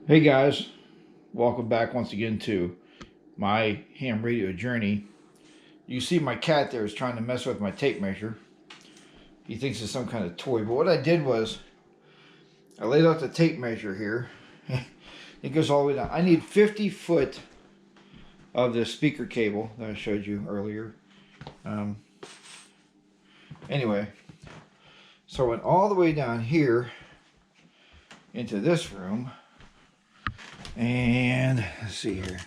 Hey guys, welcome back once again to my ham radio journey. You see my cat there is trying to mess with my tape measure. He thinks it's some kind of toy, but what I did was I laid out the tape measure here. It goes all the way down. I need 50 foot of the speaker cable that I showed you earlier. Anyway, so I went all the way down here into this room. And let's see here.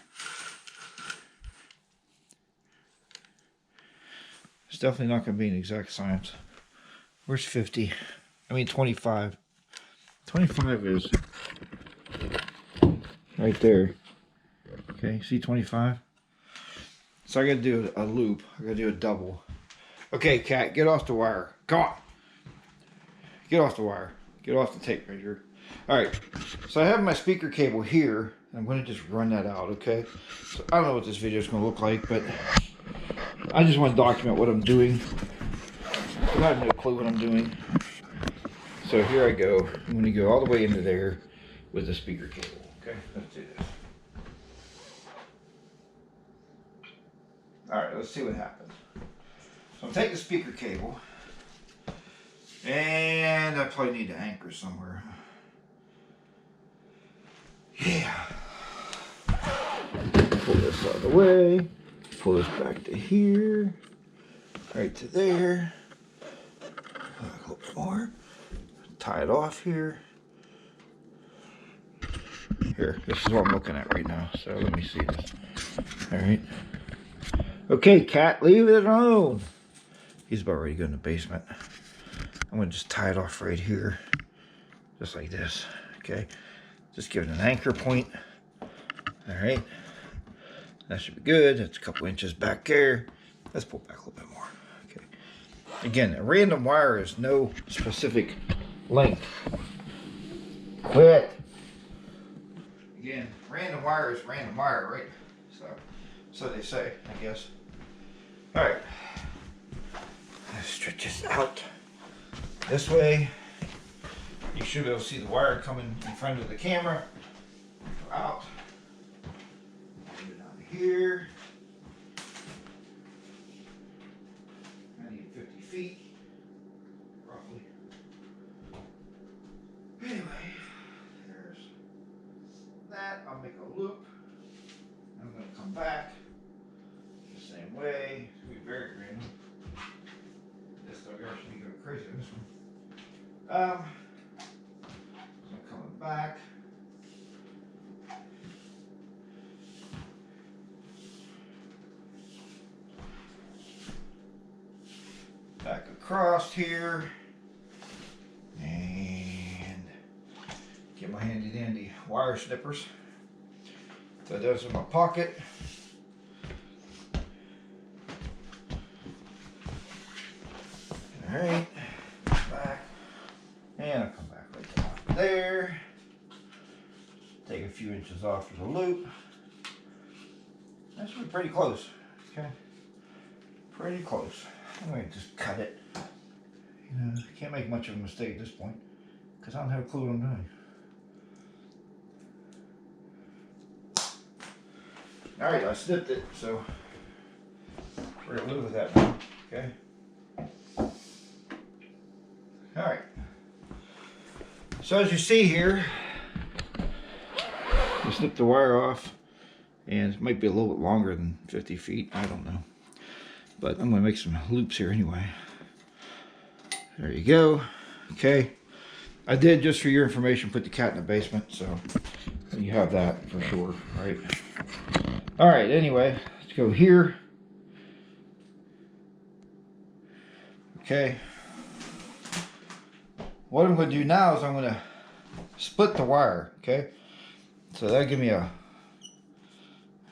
It's definitely not going to be an exact science. Where's 50? I mean 25. 25 is right there. Okay, see 25? So I got to do a loop. I got to do a double. Okay, cat, get off the wire. Come on. Get off the wire. Get off the tape measure. Alright, so I have my speaker cable here. I'm going to just run that out, okay? So I don't know what this video is going to look like, but I just want to document what I'm doing. I have no clue what I'm doing. So here I go. I'm going to go all the way into there with the speaker cable, okay? Let's do this. Alright, let's see what happens. So I'm taking the speaker cable, and I probably need to anchor somewhere. Yeah. Pull this out of the way. Pull this back to here. Right to there. A little bit more. Tie it off here. Here, this is what I'm looking at right now. So let me see this. Alright. Okay, cat, leave it alone. He's about ready to go in the basement. I'm going to just tie it off right here. Just like this. Okay. Just give it an anchor point. Alright. That should be good. That's a couple inches back there. Let's pull back a little bit more. Okay. Again, a random wire is no specific length. Quit. Again, random wire is random wire, right? So they say, I guess. Alright. Let's stretch this out this way. You should be able to see the wire coming in front of the camera. Go out. Put it down here. I need 50 feet, roughly. Anyway, there's that. I'll make a loop. I'm going to come back the same way. It's going to be very random. This dog actually go crazy on this one. Coming back. Back across here. And get my handy dandy wire snippers. Put those in my pocket. Alright. Back. And I'll come back right down there. Take a few inches off of the loop. That should be pretty close. Okay. Pretty close. I'm going to just cut it. You know, I can't make much of a mistake at this point because I don't have a clue what I'm doing. Alright, I snipped it, so we're going to live with that now. Okay. Alright. So as you see here, I snipped the wire off, and it might be a little bit longer than 50 feet. I don't know. But I'm going to make some loops here anyway. There you go. Okay. I did, just for your information, put the cat in the basement, so you have that for sure, right? Alright, anyway, let's go here. Okay. What I'm going to do now is I'm going to split the wire, okay? So that'll give me a,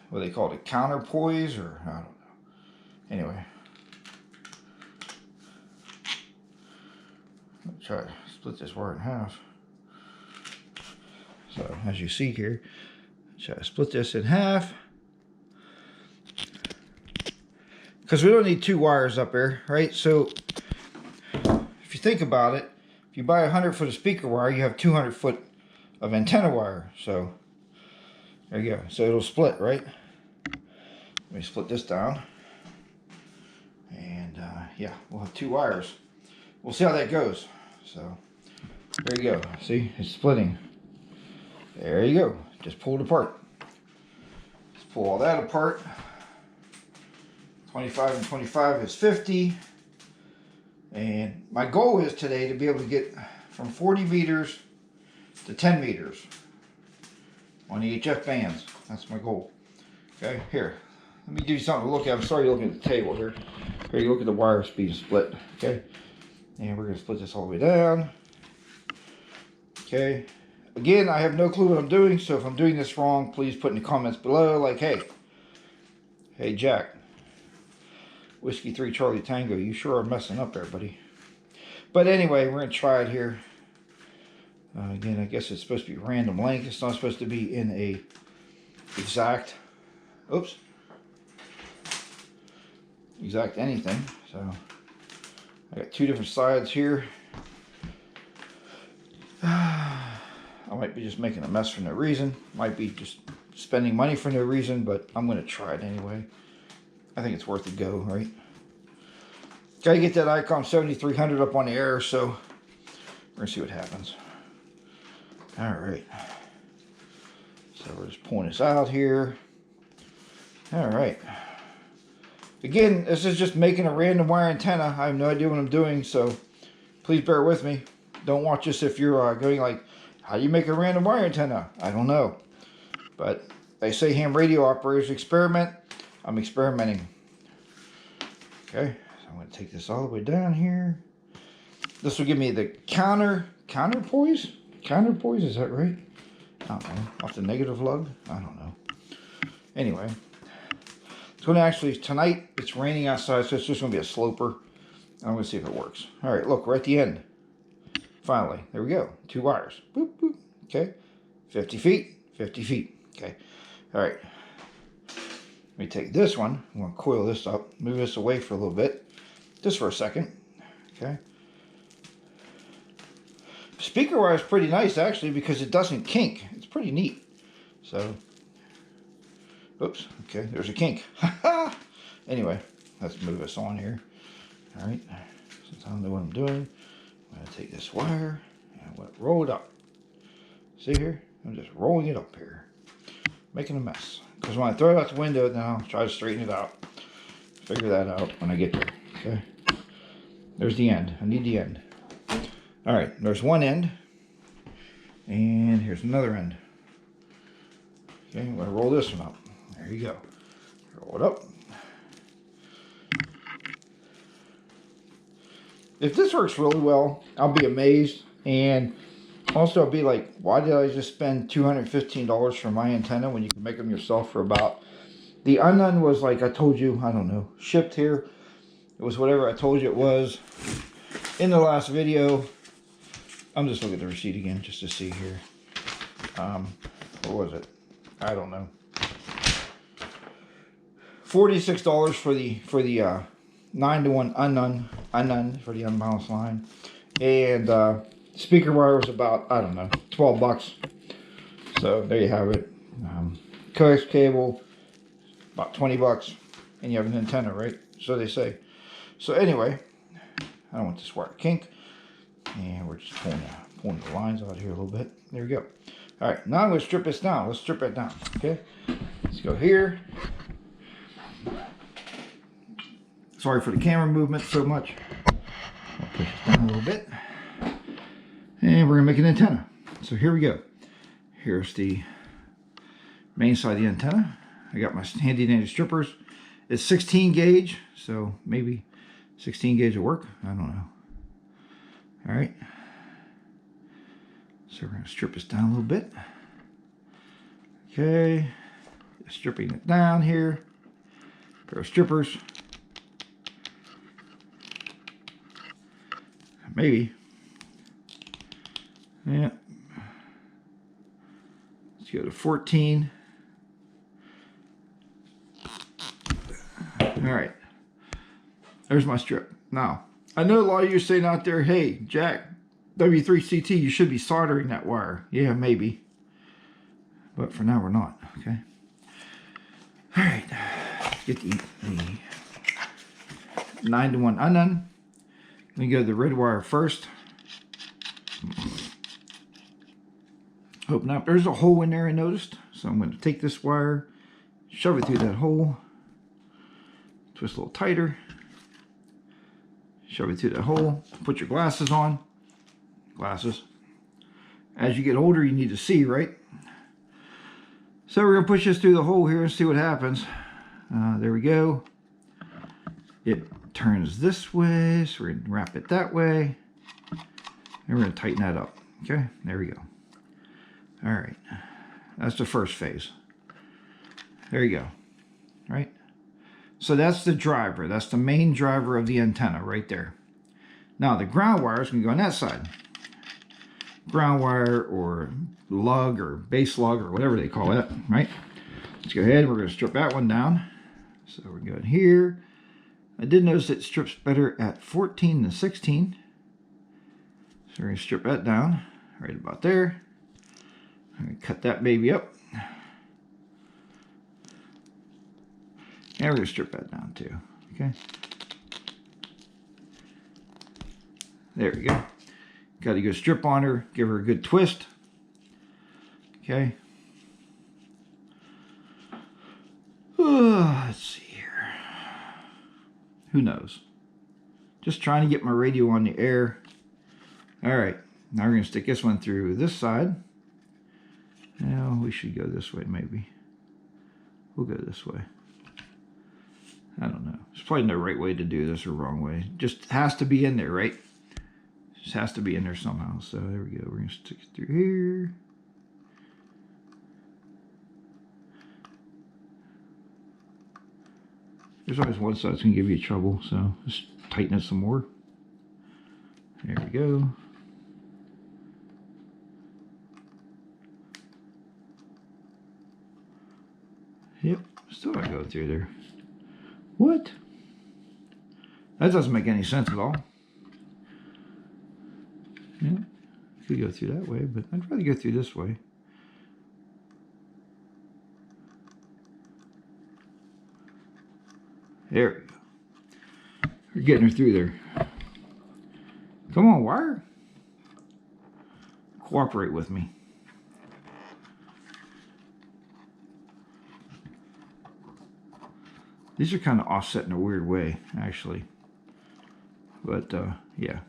what they call it, a counterpoise, or I don't know. Anyway. I'll try to split this wire in half. So as you see here, try to split this in half. Because we don't need two wires up there, right? So if you think about it, if you buy 100 foot of speaker wire, you have 200 foot of antenna wire. So there you go. So it'll split, right? Let me split this down. And yeah, we'll have 2 wires. We'll see how that goes. So there you go. See, it's splitting. There you go. Just pull it apart. Just pull all that apart. 25 and 25 is 50. And my goal is today to be able to get from 40 meters to 10 meters on the HF bands. That's my goal. Okay, here. Let me give you something to look at. I'm sorry you're looking at the table here. Here, you look at the wire speed split. Okay. And we're going to split this all the way down. Okay. Again, I have no clue what I'm doing, so if I'm doing this wrong, please put in the comments below, like, hey, Jack, Whiskey 3 Charlie Tango, you sure are messing up there, buddy. But anyway, we're going to try it here. Again, I guess it's supposed to be random length. It's not supposed to be in a exact, exact anything. So I got 2 different sides here. I might be just making a mess for no reason. Might be just spending money for no reason, but I'm going to try it anyway. I think it's worth a go, right? Got to get that ICOM 7300 up on the air, so we're going to see what happens. All right. So we're just pulling this out here. All right. Again, this is just making a random wire antenna. I have no idea what I'm doing, so please bear with me. Don't watch this if you're going like, how do you make a random wire antenna? I don't know. But they say ham radio operators experiment. I'm experimenting. Okay, so I'm going to take this all the way down here. This will give me the counterpoise? Counterpoise, is that right? I don't know. Off the negative lug? I don't know. Anyway. It's going to actually, tonight, it's raining outside, so it's just going to be a sloper. I'm going to see if it works. All right, look, we're at the end. Finally, there we go. 2 wires. Boop, boop. Okay. 50 feet, 50 feet. Okay. All right. Let me take this one. I'm going to coil this up, move this away for a little bit, just for a second. Okay. Speaker wire is pretty nice, actually, because it doesn't kink. It's pretty neat. So, oops. Okay, there's a kink. Anyway, let's move this on here. All right. Since I don't know what I'm doing, I'm going to take this wire and I'm going to roll it up. See here? I'm just rolling it up here. Making a mess. Because when I throw it out the window, then I'll try to straighten it out. Figure that out when I get there. Okay? There's the end. I need the end. Alright, there's one end. And here's another end. Okay, I'm going to roll this one up. There you go. Roll it up. If this works really well, I'll be amazed. And also I'll be like, why did I just spend $215 for my antenna when you can make them yourself for about... The unun was like I told you, I don't know, shipped here. It was whatever I told you it was in the last video. I'm just looking at the receipt again just to see here. What was it? I don't know. $46 for the 9-to-1 unun for the unbalanced line, and speaker wire was about, I don't know, 12 bucks. So there you have it. Coax cable about 20 bucks, and you have an antenna, right? So they say. So anyway, I don't want this wire to kink, and we're just pulling the lines out here a little bit. There we go. All right, now I'm going to strip this down. Let's strip it down. Okay, let's go here. Sorry for the camera movement so much. I'll push it down a little bit. And we're going to make an antenna. So here we go. Here's the main side of the antenna. I got my handy dandy strippers. It's 16 gauge, so maybe 16 gauge will work. I don't know. All right. So we're going to strip this down a little bit. Okay. Just stripping it down here. Pair of strippers. Maybe. Yeah. Let's go to 14. All right. There's my strip. Now, I know a lot of you are saying out there, hey, Jack, W3CT, you should be soldering that wire. Yeah, maybe. But for now, we're not. Okay. All right. Get the 9-to-1 unun. Let me go to the red wire first. Open up. There's a hole in there, I noticed. So I'm going to take this wire, shove it through that hole, twist a little tighter, shove it through that hole, put your glasses on. Glasses. As you get older, you need to see, right? So we're going to push this through the hole here and see what happens. There we go. It turns this way, so we're going to wrap it that way. And we're going to tighten that up. Okay, there we go. All right, that's the first phase. There you go, right? So that's the driver. That's the main driver of the antenna right there. Now the ground wire is going to go on that side. Ground wire or lug or base lug or whatever they call it, right? Let's go ahead. We're going to strip that one down. So we're going here. I did notice it strips better at 14 than 16. So we're going to strip that down right about there. I'm going to cut that baby up. And we're going to strip that down too. Okay. There we go. Got to go strip on her, give her a good twist. Okay. Let's see here. Who knows? Just trying to get my radio on the air. All right. Now we're going to stick this one through this side. Now we should go this way maybe. We'll go this way. I don't know. There's probably no right way to do this or wrong way. Just has to be in there, right? Just has to be in there somehow. So there we go. We're going to stick it through here. There's always one side that's going to give you trouble. So just tighten it some more. There we go. Yep. Still not going through there. What? That doesn't make any sense at all. Yeah, could go through that way, but I'd rather go through this way. There we go. We're getting her through there. Come on, wire. Cooperate with me. These are kind of offset in a weird way, actually. But, yeah.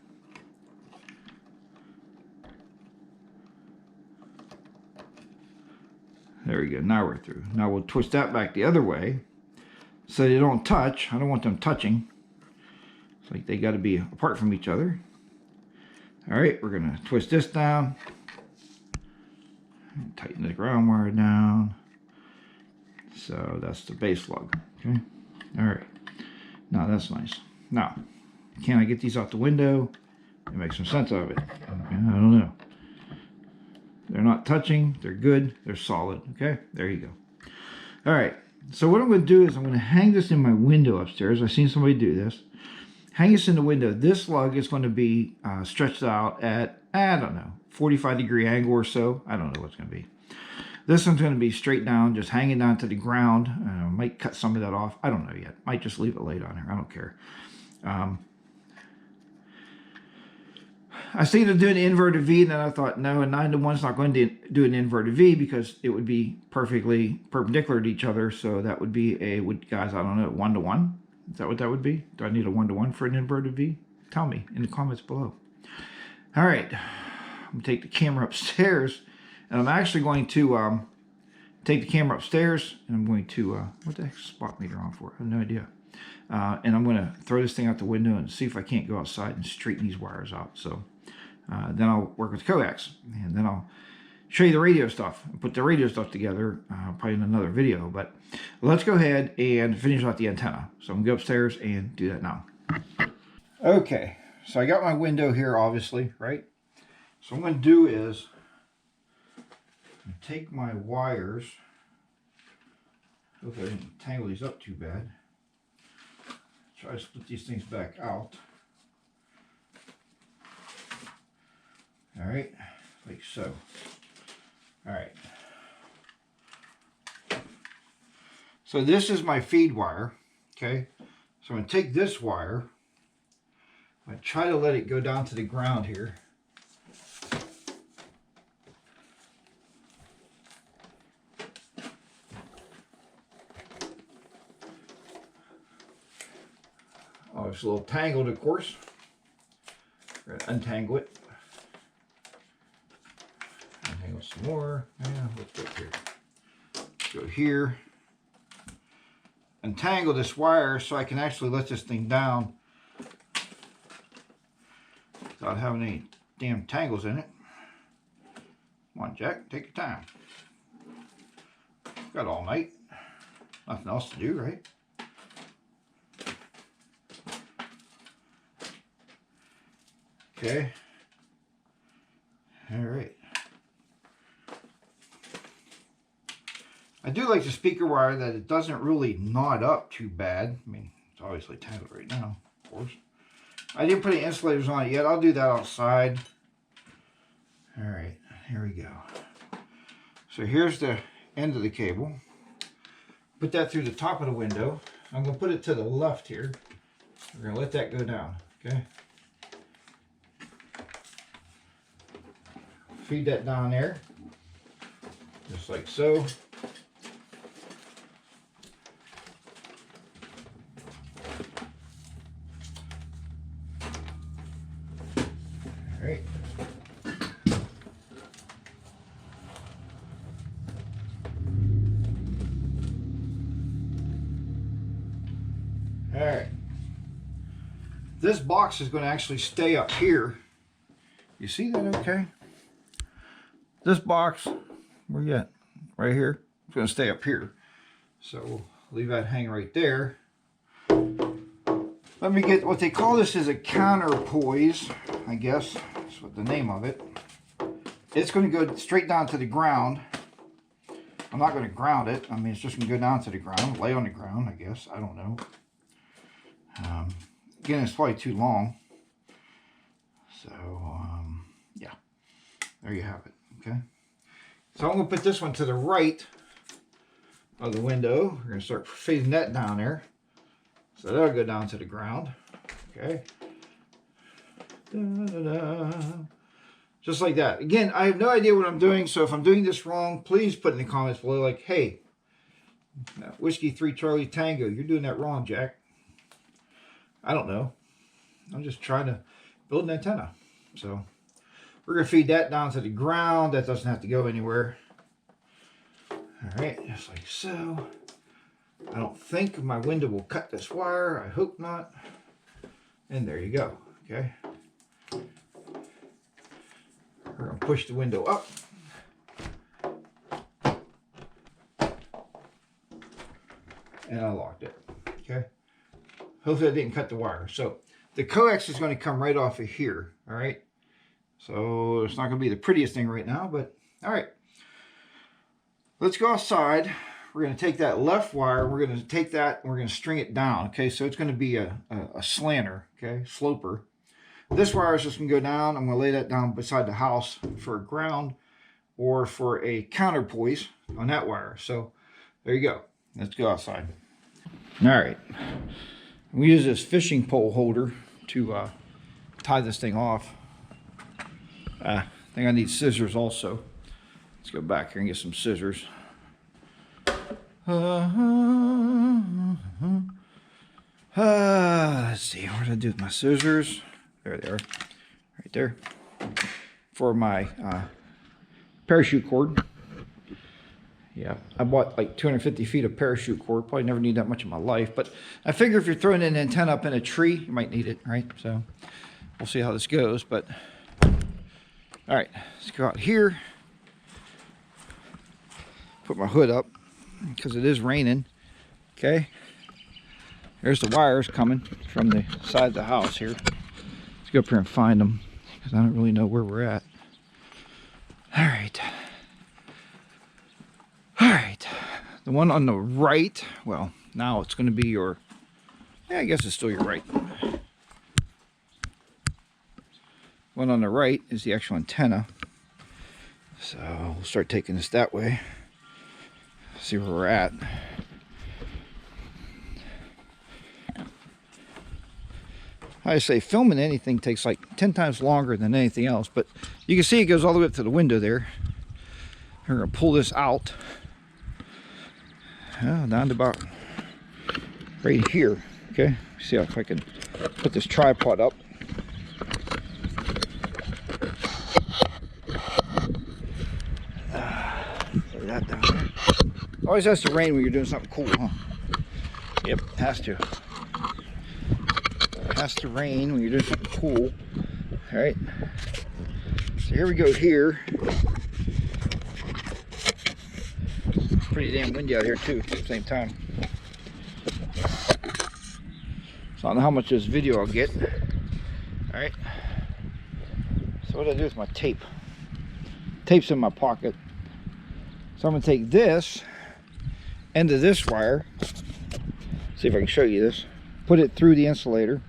There we go. Now we're through. Now we'll twist that back the other way so they don't touch. I don't want them touching. It's like they got to be apart from each other. All right, we're going to twist this down. Tighten the ground wire down. So that's the base lug. Okay. All right. Now that's nice. Now, can I get these out the window and make some sense of it? I don't know. They're not touching. They're good. They're solid. Okay. There you go. All right. So what I'm going to do is I'm going to hang this in my window upstairs. I've seen somebody do this. Hang this in the window. This lug is going to be stretched out at, I don't know, 45-degree angle or so. I don't know what's going to be. This one's going to be straight down, just hanging down to the ground. Might cut some of that off. I don't know yet. Might just leave it laid on here. I don't care. I was thinking of doing an inverted V, and then I thought, no, a 9-to-1's not going to do an inverted V because it would be perfectly perpendicular to each other. So that would be a, guys, I don't know, 1-to-1. Is that what that would be? Do I need a 1-to-1 for an inverted V? Tell me in the comments below. All right. I'm going to take the camera upstairs, and I'm actually going to take the camera upstairs, and I'm going to, what the heck is spot meter on for? I have no idea. And I'm going to throw this thing out the window and see if I can't go outside and straighten these wires out. So then I'll work with coax, and then I'll show you the radio stuff and put the radio stuff together, probably in another video. But let's go ahead and finish out the antenna. So I'm going to go upstairs and do that now. Okay, so I got my window here, obviously, right? So what I'm going to do is take my wires. Hope I didn't tangle these up too bad. Try to split these things back out. All right, like so. All right. So this is my feed wire, okay? So I'm going to take this wire. I'm going to try to let it go down to the ground here. Oh, it's a little tangled, of course. We're going to untangle it. Untangle some more. Yeah, let's go here. Go here. Untangle this wire so I can actually let this thing down without having any damn tangles in it. Come on, Jack, take your time. Got all night. Nothing else to do, right? Okay. All right. I do like the speaker wire that it doesn't really knot up too bad. I mean, it's obviously tangled right now, of course. I didn't put any insulators on it yet. I'll do that outside. All right, here we go. So here's the end of the cable. Put that through the top of the window. I'm going to put it to the left here. We're going to let that go down, okay? Feed that down there, just like so. All right. All right. This box is going to actually stay up here. You see that okay? This box, where you at? Right here. It's going to stay up here. So we'll leave that hanging right there. Let me get, what they call this is a counterpoise, I guess. That's what the name of it. It's going to go straight down to the ground. I'm not going to ground it. I mean, it's just going to go down to the ground, lay on the ground, I guess. I don't know. Again, it's probably too long. So, yeah. There you have it. Okay. So I'm going to put this one to the right of the window. We're going to start feeding that down there. So that'll go down to the ground. Okay. Da-da-da. Just like that. Again, I have no idea what I'm doing, so if I'm doing this wrong, please put in the comments below, like, hey, Whiskey 3 Charlie Tango, you're doing that wrong, Jack. I don't know. I'm just trying to build an antenna. So we're going to feed that down to the ground. That doesn't have to go anywhere. All right, just like so. I don't think my window will cut this wire. I hope not. And there you go. Okay. We're going to push the window up. And I locked it. Okay. Hopefully I didn't cut the wire. So the coax is going to come right off of here. All right. So it's not going to be the prettiest thing right now, but all right. Let's go outside. We're going to take that left wire. We're going to take that and we're going to string it down. Okay. So it's going to be a slanter. Okay. Sloper. This wire is just going to go down. I'm going to lay that down beside the house for a ground or for a counterpoise on that wire. So there you go. Let's go outside. All right. We use this fishing pole holder to tie this thing off. I think I need scissors also. Let's go back here and get some scissors. Let's see, what did I do with my scissors? There they are, right there. For my parachute cord. Yeah, I bought like 250 feet of parachute cord. Probably never need that much in my life, but I figure if you're throwing an antenna up in a tree, you might need it, right? So we'll see how this goes, but all right, let's go out here. Put my hood up because it is raining. Okay, there's the wires coming from the side of the house here. Let's go up here and find them because I don't really know where we're at. All right. All right, the one on the right, well, now it's going to be your, yeah, I guess it's still your right. one on the right is the actual antenna. So we'll start taking this that way. See where we're at. I say filming anything takes like 10 times longer than anything else, but you can see it goes all the way up to the window there. We're going to pull this out. Down to about right here. Okay, see if I can put this tripod up. Put that down there. Always has to rain when you're doing something cool, huh? Yep, has to. Has to rain when you're doing something cool. All right, so here we go here. Pretty damn windy out here too at the same time. So I don't know how much of this video I'll get. All right, so what do I do with my tape? Tape's in my pocket, so I'm gonna take this end of this wire, see if I can show you this, put it through the insulator.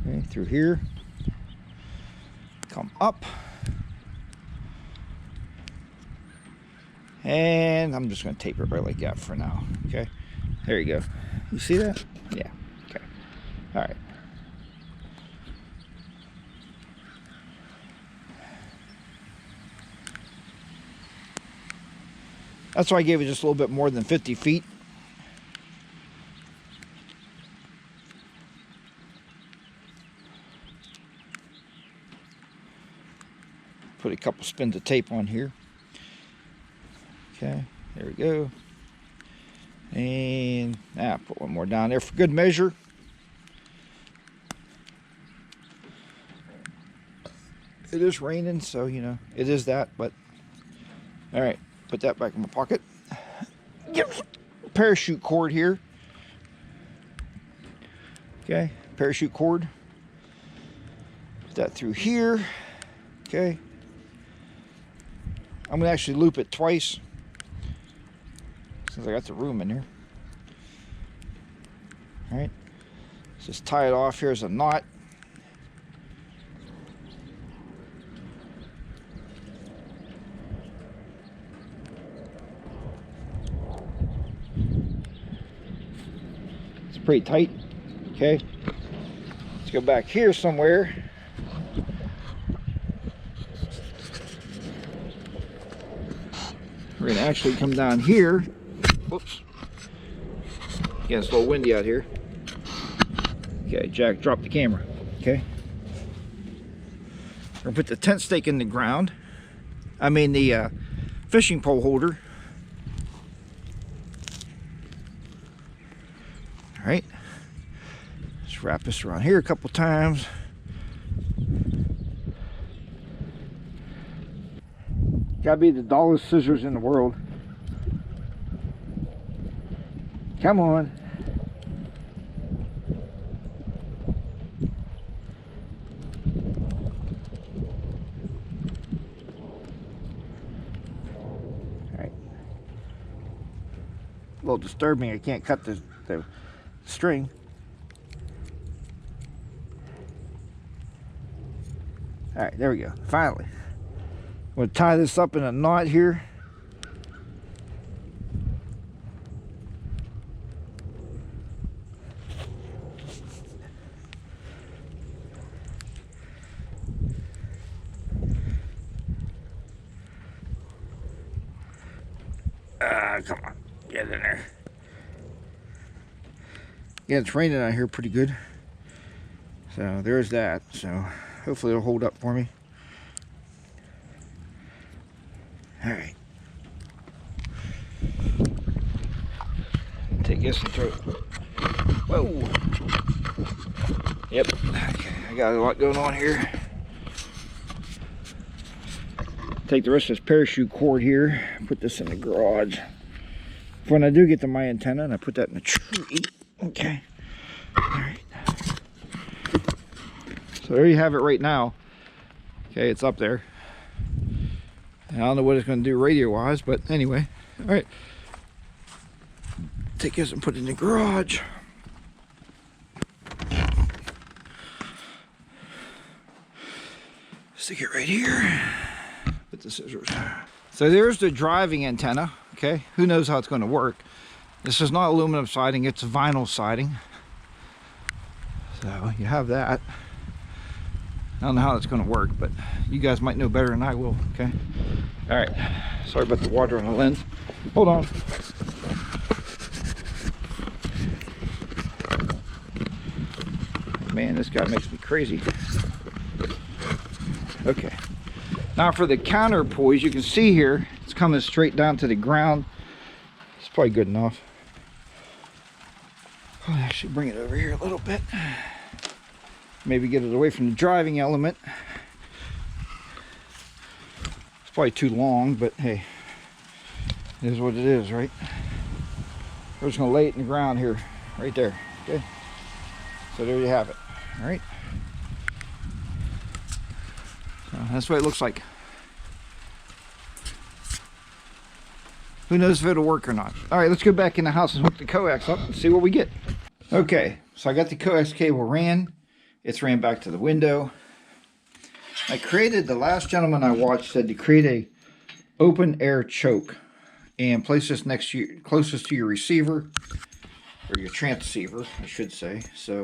Okay, through here, come up, and I'm just going to tape it right like that for now. Okay, there you go. You see that? Yeah. Okay. All right. That's why I gave it just a little bit more than 50 feet. Put a couple spins of tape on here. Okay, there we go. And put one more down there for good measure. It is raining, so you know it is that, but all right, put that back in my pocket. Get a parachute cord here. Okay, parachute cord. Put that through here. Okay. I'm going to actually loop it twice since I got the room in here. All right, let's just tie it off. Here's a knot. It's pretty tight. Okay, let's go back here somewhere. We're going to actually come down here. Whoops. Again, it's a little windy out here. Okay, Jack dropped the camera. Okay. We're going to put the tent stake in the ground. I mean the fishing pole holder. All right. Let's wrap this around here a couple times. Gotta be the dullest scissors in the world. Come on. All right. A little disturbing. I can't cut the string. All right, there we go. Finally. I'm going to tie this up in a knot here. Come on, get in there. Yeah, it's raining out here pretty good. So there's that. So hopefully it'll hold up for me. All right. Take this and throw it. Whoa. Yep. Okay, I got a lot going on here. Take the rest of this parachute cord here. Put this in the garage. When I do get to my antenna, and I put that in the tree. Okay. All right. So there you have it right now. Okay, it's up there. I don't know what it's going to do radio-wise, but anyway. All right. Take this and put it in the garage. stick it right here with the scissors. So there's the driving antenna, okay? Who knows how it's going to work. This is not aluminum siding, it's vinyl siding. So you have that. I don't know how it's going to work, but you guys might know better than I will, okay? All right, sorry about the water on the lens. Hold on. Man, this guy makes me crazy. Okay. Now for the counterpoise, you can see here, it's coming straight down to the ground. It's probably good enough. I'll actually bring it over here a little bit. Maybe get it away from the driving element. It's probably too long, but hey, it is what it is, right? We're just gonna lay it in the ground here, right there, okay? So there you have it, all right? So that's what it looks like. Who knows if it'll work or not. All right, let's go back in the house and hook the coax up and see what we get. Okay, so I got the coax cable ran. It's ran back to the window. I created, the last gentleman I watched said to create a open air choke and place this next to you, closest to your receiver, or your transceiver, I should say. So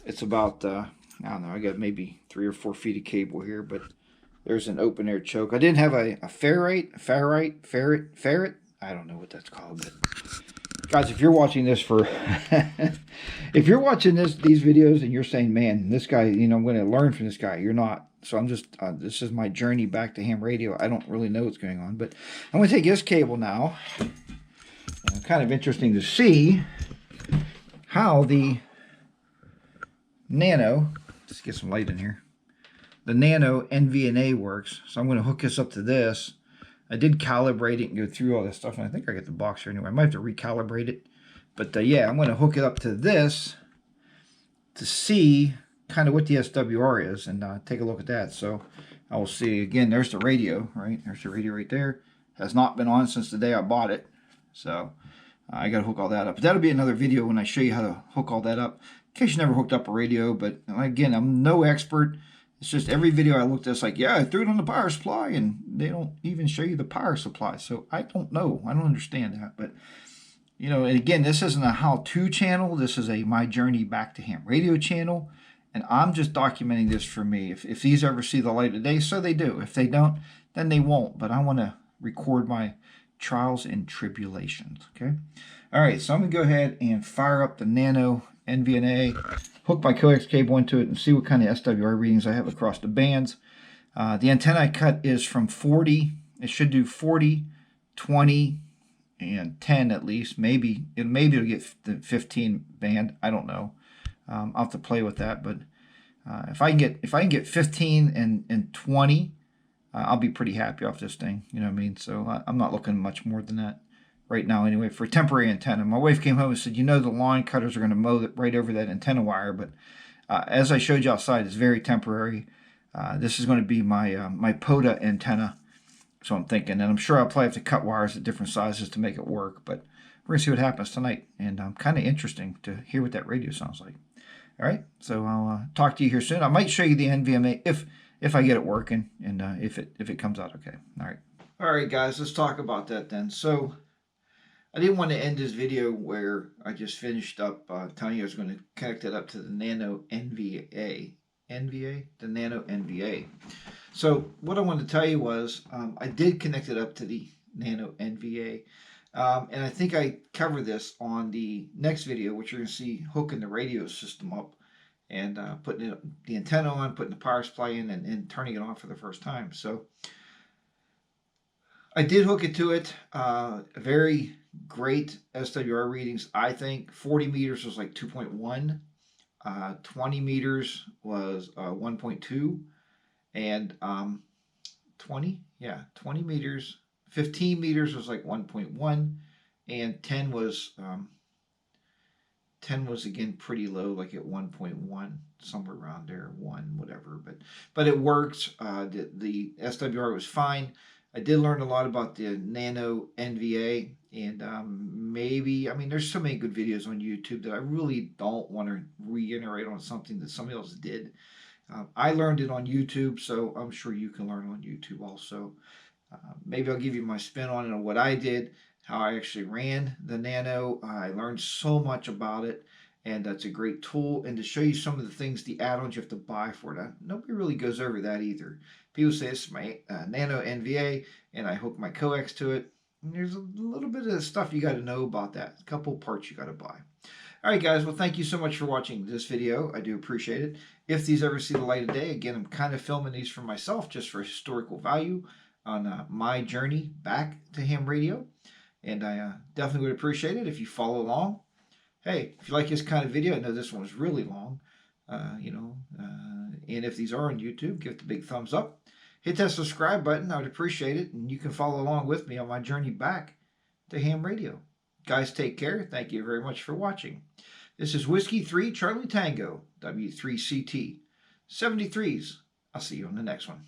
it's about, I don't know, I got maybe 3 or 4 feet of cable here, but there's an open air choke. I didn't have a ferrite, I don't know what that's called, but guys, if you're watching this for, if you're watching these videos and you're saying, man, this guy, you know, I'm going to learn from this guy, you're not. So I'm just, this is my journey back to ham radio. I don't really know what's going on, but I'm going to take this cable now. And it's kind of interesting to see how the Nano, let's get some light in here, the Nano NVNA works. So I'm going to hook this up to this. I did calibrate it and go through all this stuff, and I think I got the box here anyway. I might have to recalibrate it. But yeah, I'm going to hook it up to this to see kind of what the SWR is and take a look at that. So I will see. Again, there's the radio, right? There's the radio right there. Has not been on since the day I bought it. So I got to hook all that up. But that'll be another video when I show you how to hook all that up. In case you never hooked up a radio, but again, I'm no expert. It's just every video I looked at, it's like, yeah, I threw it on the power supply, and they don't even show you the power supply. So I don't know. I don't understand that. But, you know, and again, this isn't a how-to channel. This is a My Journey Back to Ham Radio channel. And I'm just documenting this for me. If these ever see the light of day, so they do. If they don't, then they won't. But I want to record my trials and tribulations, okay? All right, so I'm going to go ahead and fire up the Nano NVNA, hook my coax cable into it, and see what kind of SWR readings I have across the bands. The antenna I cut is from 40. It should do 40, 20, and 10 at least. Maybe it'll get the 15 band. I don't know. I'll have to play with that. But if I can get 15 and 20, I'll be pretty happy off this thing. You know what I mean? So I'm not looking much more than that right now anyway for a temporary antenna. My wife came home and said, you know, the lawn cutters are going to mow it right over that antenna wire. But as I showed you outside, it's very temporary. This is going to be my my POTA antenna. So I'm thinking, and I'm sure I'll probably have to cut wires at different sizes to make it work. But we're going to see what happens tonight. And kind of interesting to hear what that radio sounds like. All right, so I'll talk to you here soon. I might show you the NVMe if I get it working and if it comes out okay. All right, guys, let's talk about that then. So I didn't want to end this video where I just finished up telling you I was going to connect it up to the Nano NVA. The Nano NVA. So what I wanted to tell you was I did connect it up to the Nano NVA. And I think I covered this on the next video, which you're going to see hooking the radio system up and putting the antenna on, putting the power supply in, and turning it on for the first time. So I did hook it to it. Very great SWR readings, I think. 40 meters was like 2.1. 20 meters was 1.2. And 20 meters. 15 meters was like 1.1, and 10 was again pretty low, like at 1.1, somewhere around there, 1 whatever. But it worked. The SWR was fine. I did learn a lot about the Nano NVA, and maybe, I mean, there's so many good videos on YouTube that I really don't want to reiterate on something that somebody else did. I learned it on YouTube, so I'm sure you can learn on YouTube also. Maybe I'll give you my spin on it and what I did, how I actually ran the Nano. I learned so much about it, and that's a great tool. And to show you some of the things, the add-ons you have to buy for it, nobody really goes over that either. People say it's my Nano NVA, and I hook my coax to it. And there's a little bit of stuff you got to know about that. A couple parts you got to buy. All right, guys. Well, thank you so much for watching this video. I do appreciate it. If these ever see the light of day, again, I'm kind of filming these for myself just for historical value on my journey back to ham radio. And I definitely would appreciate it if you follow along. Hey, if you like this kind of video, I know this one was really long, and if these are on YouTube, give it the big thumbs up. Hit that subscribe button. I would appreciate it. And you can follow along with me on my journey back to ham radio. Guys, take care. Thank you very much for watching. This is Whiskey 3 Charlie Tango, W3CT 73s. I'll see you on the next one.